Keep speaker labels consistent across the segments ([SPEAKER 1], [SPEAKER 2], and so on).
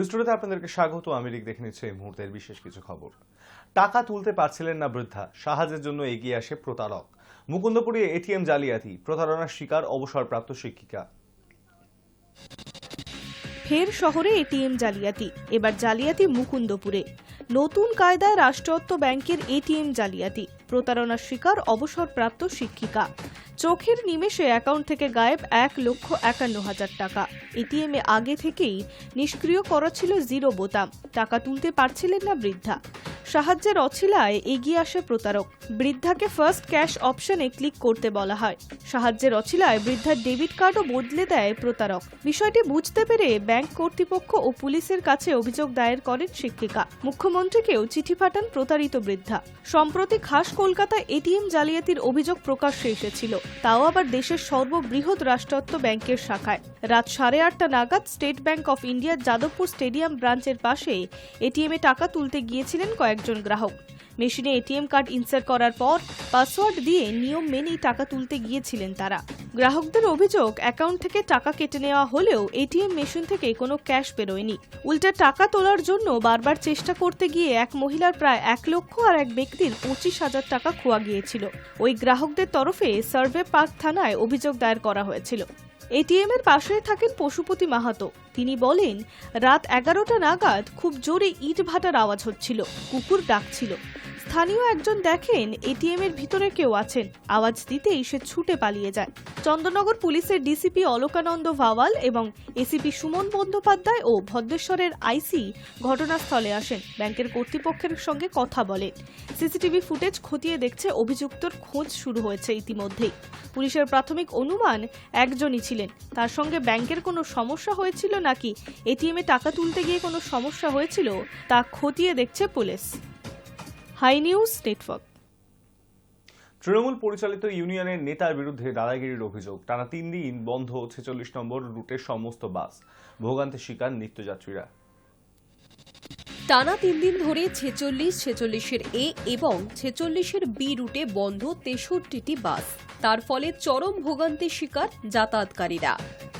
[SPEAKER 1] News টুডেতে আপনাদেরকে স্বাগত। আমি রিক দেখে নিচ্ছি এই মুহূর্তের বিশেষ কিছু খবর। টাকা তুলতে পারছিলেন না বৃদ্ধা, সাহায্যের জন্য এগিয়ে আসে প্রতারক। মুকুন্দপুরে এটিএম জালিয়াতি, প্রতারণার শিকার অবসরপ্রাপ্ত শিক্ষিকা।
[SPEAKER 2] ফের শহরে এটিএম জালিয়াতি, এবার জালিয়াতি মুকুন্দপুরে। নতুন কায়দায় রাষ্ট্রায়ত্ত ব্যাংকের এটিএম জালিয়াতি, প্রতারণার শিকার অবসরপ্রাপ্ত শিক্ষিকা। চোখের নিমেষে অ্যাকাউন্ট থেকে গায়েব 1,51,000 টাকা। এটিএমে আগে থেকেই নিষ্ক্রিয় করা ছিল 0 বোতাম। টাকা তুলতে পারছিলেন না বৃদ্ধা। সাহায্যের অছিলায় এগিয়ে আসে প্রতারক। বৃদ্ধাকে ফার্স্ট ক্যাশ অপশনে ক্লিক করতে বলা হয়। সাহায্যের অছিলায় বৃদ্ধার ডেবিট কার্ডও বদলে দেয় প্রতারক। বিষয়টি বুঝতে পেরে ব্যাংক কর্তৃপক্ষ ও পুলিশের কাছে অভিযোগ দায়ের করেন শিক্ষিকা। মুখ্যমন্ত্রীকেও চিঠি পাঠান প্রতারিত বৃদ্ধা। সম্প্রতি খাস কলকাতায় এটিএম জালিয়াতির অভিযোগ প্রকাশ্যে এসেছিল, তাও আবার দেশের সর্ববৃহৎ রাষ্ট্রায়ত্ত ব্যাংকের শাখায়। রাত 8:30 নাগাদ স্টেট ব্যাংক অফ ইন্ডিয়ার যাদবপুর স্টেডিয়াম ব্রাঞ্চের পাশে এটিএমে টাকা তুলতে গিয়েছিলেন কয়েকজন গ্রাহক। মেশিনে এটিএম কার্ড ইনসার্ট করার পর পাসওয়ার্ড দিয়ে নিয়ম মেনেই টাকা তুলতে গিয়েছিলেন তারা। গ্রাহকদের অভিযোগ, অ্যাকাউন্ট থেকে টাকা কেটে নেওয়া হলেও এটিএম মেশিন থেকে কোনো ক্যাশ বেরোয়নি। উল্টে টাকা তোলার জন্য বারবার চেষ্টা করতে গিয়ে এক মহিলার প্রায় 1 লক্ষ আর এক ব্যক্তির 25,000 টাকা খোয়া গিয়েছিল। ওই গ্রাহকদের তরফে সার্ভে পার্ক থানায় অভিযোগ দায়ের করা হয়েছিল। এটিএম এর পাশে থাকেন পশুপতি মাহাতো। তিনি বলেন, রাত 11টা নাগাদ খুব জোরে ইট ভাটার আওয়াজ হচ্ছিল, কুকুর ডাকছিল। স্থানীয় একজন দেখেন এটিএম এর ভিতরে কেউ আছেন। আওয়াজ দিতেই সে ছুটে পালিয়ে যায়। চন্দননগর পুলিশের ডিসিপি অলোকানন্দ ভাওয়াল এবং এসিপি সুমন বন্দ্যোপাধ্যায় ও ভদ্রেশ্বরের আইসি ঘটনাস্থলে আসেন। ব্যাংকের কর্তৃপক্ষের সঙ্গে কথা বলেন। সিসিটিভি ফুটেজ খতিয়ে দেখছে, অভিযুক্তর খোঁজ শুরু হয়েছে ইতিমধ্যেই। পুলিশের প্রাথমিক অনুমান একজনই ছিলেন। তার সঙ্গে ব্যাংকের কোনো সমস্যা হয়েছিল নাকি এটিএমে টাকা তুলতে গিয়ে কোনো সমস্যা হয়েছিল তা খতিয়ে দেখছে পুলিশ। Hi News Network.
[SPEAKER 1] তৃণমূল পরিচালিত ইউনিয়নের নেতার বিরুদ্ধে দাদাগিরির অভিযোগ। টানা 3 দিন বন্ধ 46 নম্বর রুটের সমস্ত বাস, ভোগান্তির শিকার নিত্যযাত্রীরা।
[SPEAKER 3] টানা 3 দিন ধরে 46-46-এর এ এবং 46-এর বি রুটে বন্ধ 63টি বাস। তার ফলে চরম ভোগান্তির শিকার যাতায়াতকারীরা।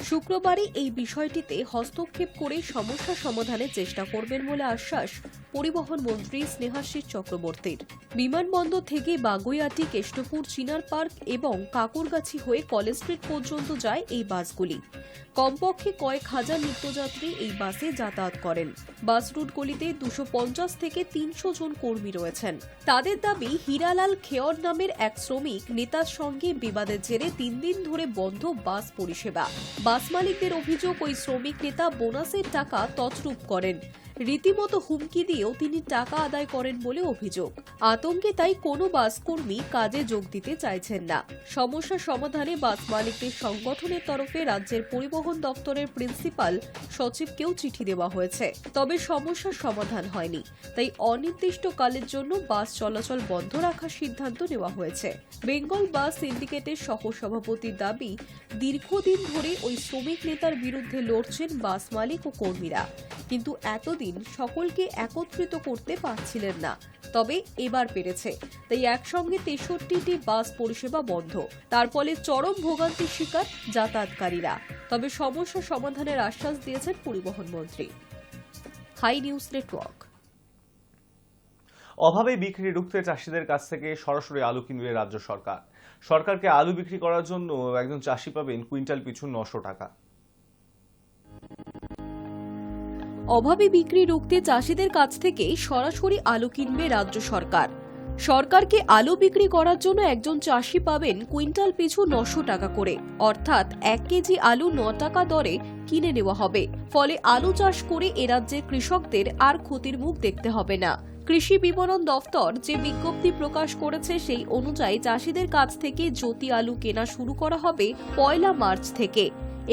[SPEAKER 3] শুক্রবারই এই বিষয়টিতে হস্তক্ষেপ করে সমস্যা সমাধানের চেষ্টা করবেন বলে আশ্বাস পরিবহন মন্ত্রী স্নেহাশিস চক্রবর্তীর। বিমানবন্দর থেকে বাগুইআটি, কেষ্টপুর, চিনার পার্ক এবং কাকুরগাছি হয়ে কলেজ স্ট্রিট পর্যন্ত যায় এই বাসগুলি। কমপক্ষে কয়েক হাজার নিত্যযাত্রী এই বাসে যাতায়াত করেন। বাস রুটগুলিতে 250 থেকে 300 জন কর্মী রয়েছেন। তাদের দাবি, হীরালাল খেয়র নামের এক শ্রমিক নেতার সঙ্গে বিবাদের জেরে 3 দিন ধরে বন্ধ বাস পরিষেবা। বাস মালিকদের অভিযোগ, ওই শ্রমিক নেতা বোনাসের টাকা তছরূপ করেন। রীতিমতো হুমকি দিয়েও তিনি টাকা আদায় করেন বলে অভিযোগ। আতঙ্কে তাই কোনো বাস কর্মী কাজে যোগ দিতে চাইছেন না। সমস্যা সমাধানে বাস মালিকদের সংগঠনের তরফে রাজ্যের পরিবহন দপ্তরের প্রিন্সিপাল সচিবকেও চিঠি দেওয়া হয়েছে, তবে সমস্যার সমাধান হয়নি। তাই অনির্দিষ্টকালের জন্য বাস চলাচল বন্ধ রাখার সিদ্ধান্ত নেওয়া হয়েছে। বেঙ্গল বাস সিন্ডিকেটের সহসভাপতির দাবি, দীর্ঘদিন ধরে ওই শ্রমিক নেতার বিরুদ্ধে লড়ছেন বাস মালিক ও কর্মীরা, কিন্তু এতদিন সকলকে একত্রিত করতে পারছিলেন না। তবে এবার পেরেছে, তাই একসঙ্গে 63টি বাস পরিষেবা বন্ধ। তার ফলে চরম ভোগান্তির শিকার যাতায়াতকারীরা। তবে সমস্যা সমাধানের আশ্বাস দিয়েছেন পরিবহন মন্ত্রী। Hi News Network.
[SPEAKER 1] অভাবে বিক্রি রুখতে চাষিদের কাছ থেকে সরাসরি আলু কিনবে রাজ্য সরকার। সরকারকে আলু বিক্রি করার জন্য একজন চাষি পাবেন কুইন্টাল পিছু 900 টাকা।
[SPEAKER 3] অভাবে বিক্রি রুখতে চাষিদের কাছ থেকে সরাসরি আলু কিনবে রাজ্য সরকার। সরকারকে আলু বিক্রি করার জন্য একজন চাষি পাবেন কুইন্টাল পিছু 900 টাকা করে, অর্থাৎ 1 কেজি আলু 9 টাকা দরে কিনে নেওয়া হবে। ফলে আলু চাষ করে এ রাজ্যের কৃষকদের আর ক্ষতির মুখ দেখতে হবে না। কৃষি বিপণন দফতর যে বিজ্ঞপ্তি প্রকাশ করেছে, সেই অনুযায়ী চাষিদের কাছ থেকে জ্যোতি আলু কেনা শুরু করা হবে 1 মার্চ থেকে।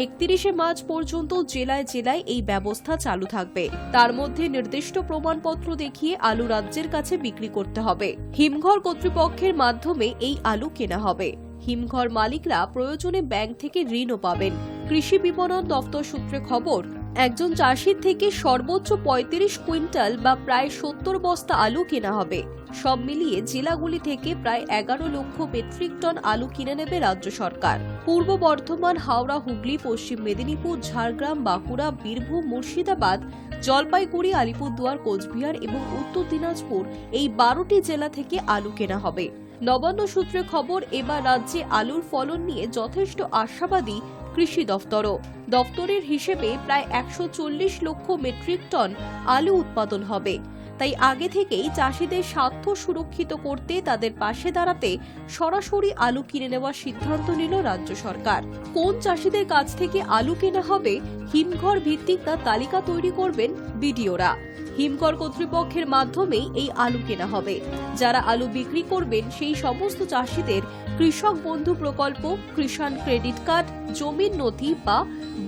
[SPEAKER 3] 31 মার্চ পর্যন্ত জেলায় জেলায় এই ব্যবস্থা চালু থাকবে। তার মধ্যে নির্দিষ্ট প্রমাণপত্র দেখিয়ে আলু রাজ্যের কাছে বিক্রি করতে হবে। হিমঘর কর্তৃপক্ষের মাধ্যমে এই আলু কেনা হবে। হিমঘর মালিকরা প্রয়োজনে ব্যাংক থেকে ঋণও পাবেন। কৃষি বিপণন দপ্তর সূত্রে খবর, একজন চাষির থেকে সর্বোচ্চ ৩৫ কুইন্টাল বা প্রায় ৭০ বস্তা আলু কেনা হবে। সব মিলিয়ে জেলাগুলি থেকে প্রায় ১১ লক্ষ মেট্রিক টন আলু কিনে নেবে রাজ্য সরকার। পূর্ব বর্ধমান, হাওড়া, হুগলি, পশ্চিম মেদিনীপুর, ঝাড়গ্রাম, বাঁকুড়া, বীরভূম, মুর্শিদাবাদ, জলপাইগুড়ি, আলিপুরদুয়ার, কোচবিহার এবং উত্তর দিনাজপুর এই ১২টি জেলা থেকে আলু কেনা হবে। নবান্ন সূত্রে খবর, এবার রাজ্যে আলুর ফলন নিয়ে যথেষ্ট আশাবাদী কৃষি দফতরও। দফতরের হিসেবে প্রায় ১৪০ লক্ষ মেট্রিক টন আলু উৎপাদন হবে। তাই আগে থেকেই চাষিদের স্বার্থ সুরক্ষিত করতে তাদের পাশে দাঁড়াতে সরাসরি আলু কিনে নেওয়ার সিদ্ধান্ত নিল রাজ্য সরকার। কোন চাষিদের কাছ থেকে আলু কেনা হবে, হিমঘর ভিত্তিক তা তালিকা তৈরি করবেন বিডিওরা। হিমঘর কর্তৃপক্ষের মাধ্যমেই এই আলু কেনা হবে। যারা আলু বিক্রি করবেন সেই সমস্ত চাষিদের কৃষক বন্ধু প্রকল্প, কিষাণ ক্রেডিট কার্ড, জমির নথি বা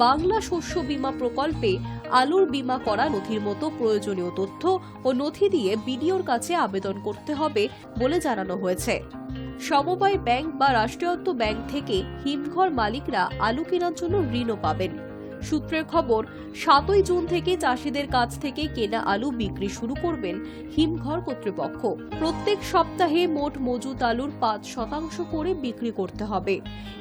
[SPEAKER 3] বাংলা শস্য বীমা প্রকল্পে আলুর বীমা করা নথির মতো প্রয়োজনীয় তথ্য ও নথি দিয়ে বিডিওর কাছে আবেদন করতে হবে বলে জানানো হয়েছে। সমবায় ব্যাংক বা রাষ্ট্রায়ত্ত ব্যাংক থেকে হিমঘর মালিকরা আলু কেনার জন্য ঋণও পাবেন। সূত্রের খবর, ৭ই জুন থেকে চাষিদের কাছ থেকে কেনা আলু বিক্রি শুরু করবেন হিমঘর কর্তৃপক্ষ। প্রত্যেক সপ্তাহে মোট মজুত আলুর ৫% করে বিক্রি করতে হবে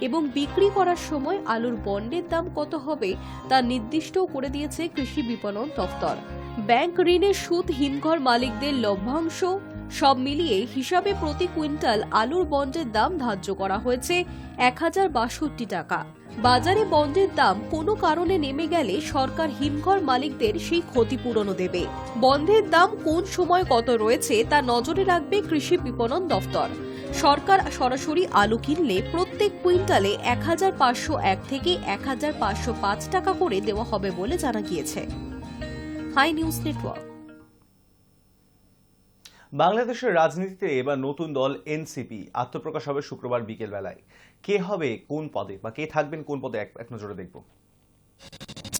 [SPEAKER 3] এবং বিক্রি করার সময় আলুর বন্ডের দাম কত হবে তা নির্দিষ্ট করে দিয়েছে কৃষি বিপণন দফতর। ব্যাংক ঋণের সুদ, হিমঘর মালিকদের লভ্যাংশ সব মিলিয়ে হিসাবে প্রতি কুইন্টাল আলুর বন্ডের দাম ধার্য করা হয়েছে ১,০৬২ টাকা। বাজারে বন্ডের দাম কোনো কারণে নেমে গেলে সরকার হিমঘর মালিকদের সেই ক্ষতিপূরণও দেবে। বন্ডের দাম কোন সময় কত রয়েছে তা নজরে রাখবে কৃষি বিপণন দফতর। সরকার সরাসরি আলু কিনলে প্রত্যেক কুইন্টালে ১,৫০১ থেকে ১,৫০৫ টাকা করে দেওয়া হবে বলে জানা গিয়েছে। Hi News Network.
[SPEAKER 1] বাংলাদেশের রাজনীতিতে এবার নতুন দল এনসিপি আত্মপ্রকাশ হবে শুক্রবার বিকেল বেলায়। কে হবে কোন পদে বা কে থাকবেন কোন পদে এক নজরে দেখব।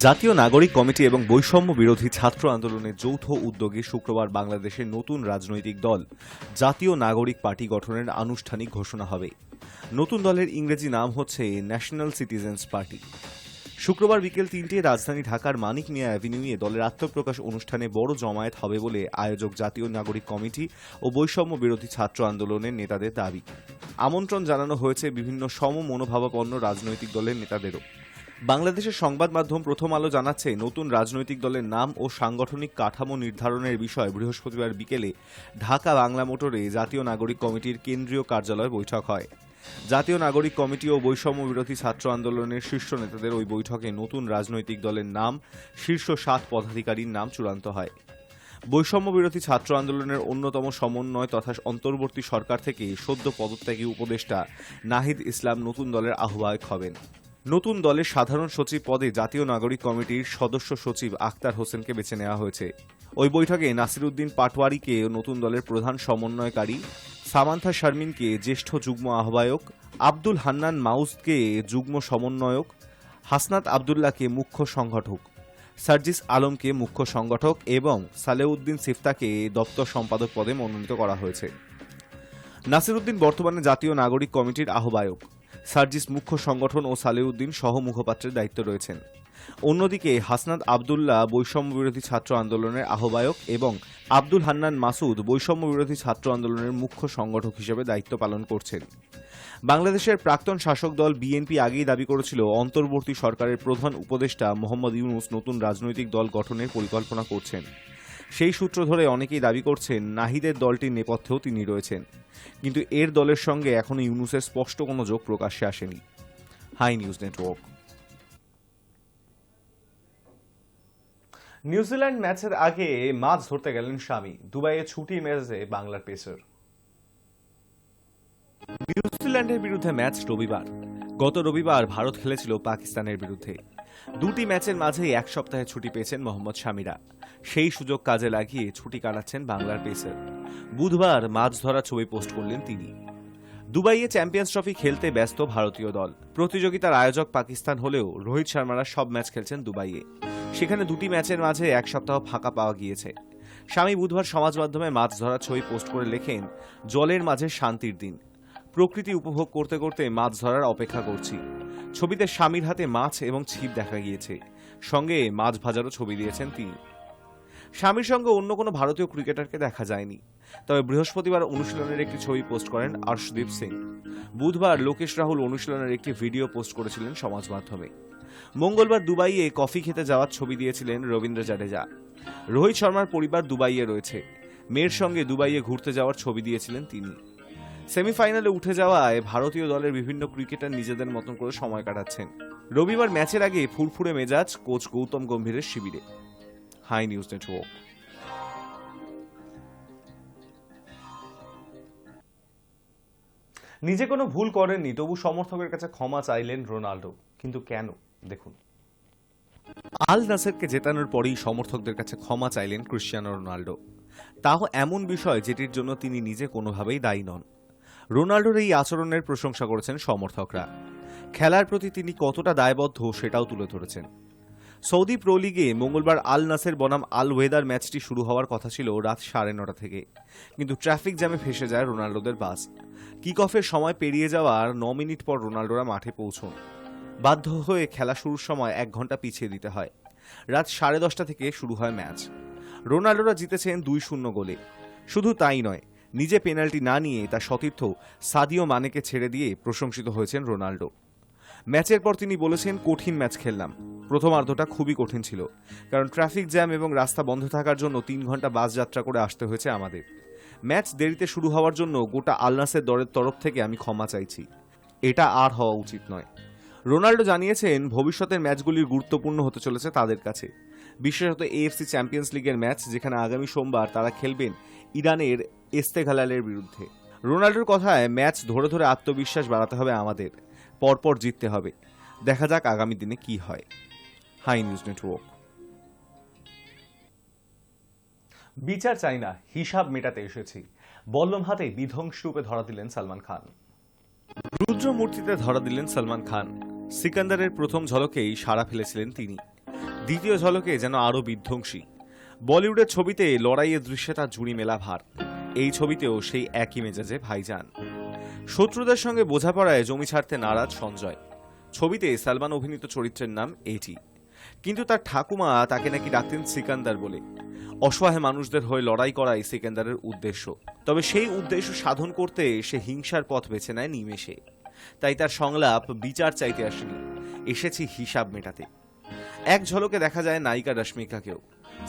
[SPEAKER 1] জাতীয় নাগরিক কমিটি এবং বৈষম্য বিরোধী ছাত্র আন্দোলনের যৌথ উদ্যোগে শুক্রবার বাংলাদেশের নতুন রাজনৈতিক দল জাতীয় নাগরিক পার্টি গঠনের আনুষ্ঠানিক ঘোষণা হবে। নতুন দলের ইংরেজি নাম হচ্ছে ন্যাশনাল সিটিজেন্স পার্টি। শুক্রবার বিকেল ৩টায় রাজধানী ঢাকার মানিক মিয়া অ্যাভিনিউয়ে দলের আত্মপ্রকাশ অনুষ্ঠানে বড় জমায়েত হবে বলে আয়োজক জাতীয় নাগরিক কমিটি ও বৈষম্য বিরোধী ছাত্র আন্দোলনের নেতাদের দাবি। আমন্ত্রণ জানানো হয়েছে বিভিন্ন সমমনোভাবাপন্ন রাজনৈতিক দলের নেতাদেরও। বাংলাদেশের সংবাদ মাধ্যম প্রথম আলো জানাচ্ছে, নতুন রাজনৈতিক দলের নাম ও সাংগঠনিক কাঠামো নির্ধারণের বিষয়ে বৃহস্পতিবার বিকেলে ঢাকা বাংলা মোটরে জাতীয় নাগরিক কমিটির কেন্দ্রীয় কার্যালয়ে বৈঠক হয়। জাতীয় নাগরিক কমিটি ও বৈষম্য বিরোধী ছাত্র আন্দোলনের শীর্ষ নেতাদের ওই বৈঠকে নতুন রাজনৈতিক দলের নাম, শীর্ষ ৭ পদাধিকারীর নাম চূড়ান্ত হয়। বৈষম্য বিরোধী ছাত্র আন্দোলনের অন্যতম সমন্বয় তথা অন্তর্বর্তী সরকার থেকে সদ্য পদত্যাগী উপদেষ্টা নাহিদ ইসলাম নতুন দলের আহ্বায়ক হবেন। নতুন দলের সাধারণ সচিব পদে জাতীয় নাগরিক কমিটির সদস্য সচিব আক্তার হোসেনকে বেছে নেওয়া হয়েছে। ওই বৈঠকে নাসিরউদ্দিন পাটোয়ারিকে নতুন দলের প্রধান সমন্বয়কারী, সামান্থা শারমিনকে জ্যেষ্ঠ যুগ্ম আহ্বায়ক, আব্দুল হান্নান মাউজকে যুগ্ম সমন্বয়ক, হাসনাত আবদুল্লাহকে মুখ্য সংগঠক, সার্জিস আলমকে মুখ্য সংগঠক এবং সালেউদ্দিন সিফতাকে দপ্তর সম্পাদক পদে মনোনীত করা হয়েছে। নাসিরউদ্দিন বর্তমানে জাতীয় নাগরিক কমিটির আহ্বায়ক, সার্জিস মুখ্য সংগঠন ও সালেউদ্দিন সহ মুখপাত্রের দায়িত্ব রয়েছেন। অন্যদিকে হাসনাত আবদুল্লাহ বৈষম্য বিরোধী ছাত্র আন্দোলনের আহ্বায়ক এবং আব্দুল হান্নান মাসুদ বৈষম্য বিরোধী ছাত্র আন্দোলনের মুখ্য সংগঠক হিসেবে দায়িত্ব পালন করছেন। বাংলাদেশের প্রাক্তন শাসক দল বিএনপি আগেই দাবি করেছিল অন্তর্বর্তী সরকারের প্রধান উপদেষ্টা মোহাম্মদ ইউনূস নতুন রাজনৈতিক দল গঠনের পরিকল্পনা করছেন। সেই সূত্র ধরে অনেকেই দাবি করছেন নাহিদের দলটির নেপথ্যেও তিনি রয়েছেন, কিন্তু এর দলের সঙ্গে এখনো ইউনূসের স্পষ্ট কোনো যোগ প্রকাশ্যে আসেনি। High News network. নিউজিল্যান্ড ম্যাচের আগে মাছ ধরতে গেলেন স্বামী, দুবাইয়ে ছুটির মেজাজে বাংলার পেসার। নিউজিল্যান্ডের বিরুদ্ধে ম্যাচ রবিবার। গত রবিবার ভারত খেলেছিল পাকিস্তানের বিরুদ্ধে। দুটি ম্যাচের মাঝেই এক সপ্তাহে ছুটি পেয়েছেন মোহাম্মদ শামিরা। সেই সুযোগ কাজে লাগিয়ে ছুটি কাটাচ্ছেন বাংলার পেসার। বুধবার মাছ ধরা ছবি পোস্ট করলেন তিনি। দুবাইয়ে চ্যাম্পিয়ন্স ট্রফি খেলতে ব্যস্ত ভারতীয় দল। প্রতিযোগিতার আয়োজক পাকিস্তান হলেও রোহিত শর্মারা সব ম্যাচ খেলছেন দুবাইয়ে। সেখানে দুটি ম্যাচের মাঝে এক সপ্তাহ ফাঁকা পাওয়া গিয়েছে। স্বামী বুধবার সমাজ মাধ্যমে মাছ ধরার ছবি পোস্ট করে লেখেন, জলের মাঝে শান্তির দিন, প্রকৃতি উপভোগ করতে করতে মাছ ধরার অপেক্ষা করছি। ছবিতে স্বামীর হাতে মাছ এবং ছিপ দেখা গিয়েছে। সঙ্গে মাছ ভাজারও ছবি দিয়েছেন তিনি। স্বামীর সঙ্গে অন্য কোনো ভারতীয় ক্রিকেটারকে দেখা যায়নি, তবে বৃহস্পতিবার অনুশীলনের একটি ছবি পোস্ট করেন অর্শদীপ সিং। বুধবার লোকেশ রাহুল অনুশীলনের একটি ভিডিও পোস্ট করেছিলেন সমাজ মাধ্যমে। মঙ্গলবার দুবাইয়ে কফি খেতে যাওয়ার ছবি দিয়েছিলেন রবীন্দ্র জাডেজা। রোহিত শর্মার পরিবার দুবাইয়ে রয়েছে, মেয়ের সঙ্গে দুবাইয়ে ঘুরতে যাওয়ার ছবি দিয়েছিলেন তিনি। সেমিফাইনালে উঠে যাওয়ায় ভারতীয় দলের বিভিন্ন ক্রিকেটার নিজেদের মতন করে সময় কাটাচ্ছেন। রবিবার ম্যাচের আগে ফুরফুরে মেজাজ কোচ গৌতম গম্ভীরের শিবিরে। Hi News Network. নিজে কোনো ভুল করেননি, তবু সমর্থকের কাছে ক্ষমা চাইলেন রোনাল্ডো। কিন্তু কেন, দেখুন। আল নাসেরকে জেতানোর পরেই সমর্থকদের কাছে ক্ষমা চাইলেন ক্রিশ্চিয়ানো রোনাল্ডো। তাও এমন বিষয় যেটির জন্য তিনি নিজে কোনোভাবেই দায়ী নন। রোনাল্ডোর এই আচরণের প্রশংসা করেছেন সমর্থকরা। খেলার প্রতি তিনি কতটা দায়বদ্ধ সেটাও তুলে ধরেছেন। সৌদি প্রো লিগে মঙ্গলবার আল নাসের বনাম আল ওয়েদার ম্যাচটি শুরু হওয়ার কথা ছিল রাত 9:30 থেকে, কিন্তু ট্রাফিক জ্যামে ফেসে যায় রোনাল্ডোদের বাস। কিক অফের সময় পেরিয়ে যাওয়ার 9 মিনিট পর রোনাল্ডোরা মাঠে পৌঁছন। বাধ্য হয়ে খেলা শুরুর সময় 1 ঘন্টা পিছিয়ে দিতে হয়। রাত 10:30 থেকে শুরু হয় ম্যাচ। রোনাল্ডোরা জিতেছেন 2-0 গোলে। শুধু তাই নয়, নিজে পেনাল্টি না নিয়ে তার সতীর্থ সাদিও মানেকে ছেড়ে দিয়ে প্রশংসিত হয়েছেন রোনাল্ডো। ম্যাচের পর তিনি বলেছেন, কঠিন ম্যাচ খেললাম। প্রথমার্ধটা খুবই কঠিন ছিল, কারণ ট্রাফিক জ্যাম এবং রাস্তা বন্ধ থাকার জন্য 3 ঘন্টা বাস যাত্রা করে আসতে হয়েছে আমাদের। ম্যাচ দেরিতে শুরু হওয়ার জন্য গোটা আল নাসের দলের তরফ থেকে আমি ক্ষমা চাইছি। এটা আর হওয়া উচিত নয়। রোনাল্ডো জানিয়েছেন, ভবিষ্যতের ম্যাচগুলির গুরুত্বপূর্ণ হতে চলেছে তাদের কাছে, বিশেষত এএফসি চ্যাম্পিয়ন্স লিগের ম্যাচ, যেখানে আগামী সোমবার তারা খেলবেন ইরানের এস্তেগালালের বিরুদ্ধে। রোনাল্ডোর কথায়, ম্যাচ ধরে ধরে আত্মবিশ্বাস বাড়াতে হবে আমাদের, পরপর জিততে হবে। দেখা যাক আগামী দিনে কি হয়। Hi News Network. বিচার চাই না, হিসাব মেটাতে এসেছি, বল্লম হাতে বিধ্বংসী রূপে ধরা দিলেন সালমান খান। রুদ্র মূর্তিতে ধরা দিলেন সালমান খান। সিকান্দারের প্রথম ঝলকেই সাড়া ফেলেছিলেন তিনি। দ্বিতীয় ঝলকে যেন আরো বিধ্বংসী। বলিউডের ছবিতে লড়াইয়ের দৃশ্যে তার জুড়ি মেলা ভার। এই ছবিতেও সেই একই মেজাজে ভাইজান। শত্রুদের সঙ্গে বোঝাপড়ায় জমি ছাড়তে নারাজ সঞ্জয়। ছবিতে সালমান অভিনীত চরিত্রের নাম এটি, কিন্তু তার ঠাকুমা তাকে নাকি ডাকতেন সিকান্দার বলে। অসহায় মানুষদের হয়ে লড়াই করাই সিকান্দারের উদ্দেশ্য। তবে সেই উদ্দেশ্য সাধন করতে সে হিংসার পথ বেছে নেয় নিমেষে। তাই তার সংলাপ বিচার চাইতে আসেনি, এসেছি হিসাব মেটাতে। এক ঝলকে দেখা যায় নায়িকা রশ্মিকাকেও।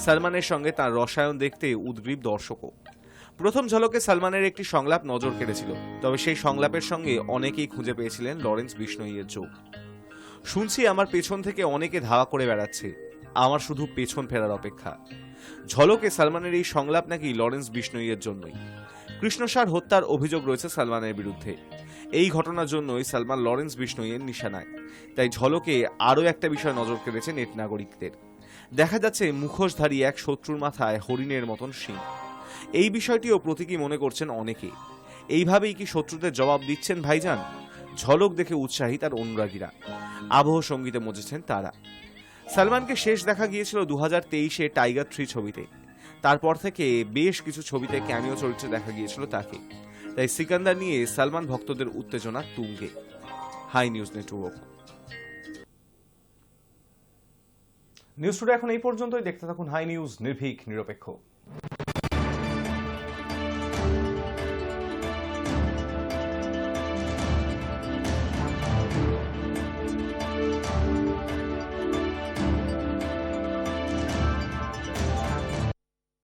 [SPEAKER 1] সালমানের সঙ্গে তার রসায়ন দেখতে উদ্গ্রীব দর্শকও। প্রথম ঝলকে সালমানের একটি সংলাপ নজর কেড়েছিল, তবে সেই সংলাপের সঙ্গে অনেকেই খুঁজে পেয়েছিলেন লরেন্স বিশনোইয়ের যোগ। শুনছি আমার পেছন থেকে অনেকে ধাওয়া করে বেড়াচ্ছে, আমার শুধু পেছন ফেরার অপেক্ষা। ঝলকে সালমানের এই সংলাপ নাকি লরেন্স বিশনোইয়ের জন্যই। কৃষ্ণসার হত্যার অভিযোগ রয়েছে সালমানের বিরুদ্ধে। এই ঘটনার জন্যই সালমান লরেন্স বিশনোইয়ের নিশানায়। তাই ঝলকে আরও একটা বিষয় নজর কেড়েছে নেট নাগরিকদের। দেখা যাচ্ছে মুখোশধারী এক শত্রুর মাথায় হরিণের মতন শিং। এই বিষয়টিও প্রতীকী মনে করছেন অনেকে। এইভাবেই কি শত্রুদের জবাব দিচ্ছেন ভাইজান? ঝলক দেখে উৎসাহী তার অনুরাগীরা। আবহ সঙ্গীতে মজেছেন তারা। সালমানকে শেষ দেখা গিয়েছিল 2023-এ টাইগার 3 ছবিতে। তারপর থেকে বেশ কিছু ছবিতে ক্যামিও চরিত্রে দেখা গিয়েছিল তাকে। তাই সিকান্দার নিয়ে সালমান ভক্তদের উত্তেজনা তুঙ্গে। Hi News Network. News today এখন এই পর্যন্তই। দেখতে থাকুন হাই নিউজ, নির্ভীক নিরপেক্ষ।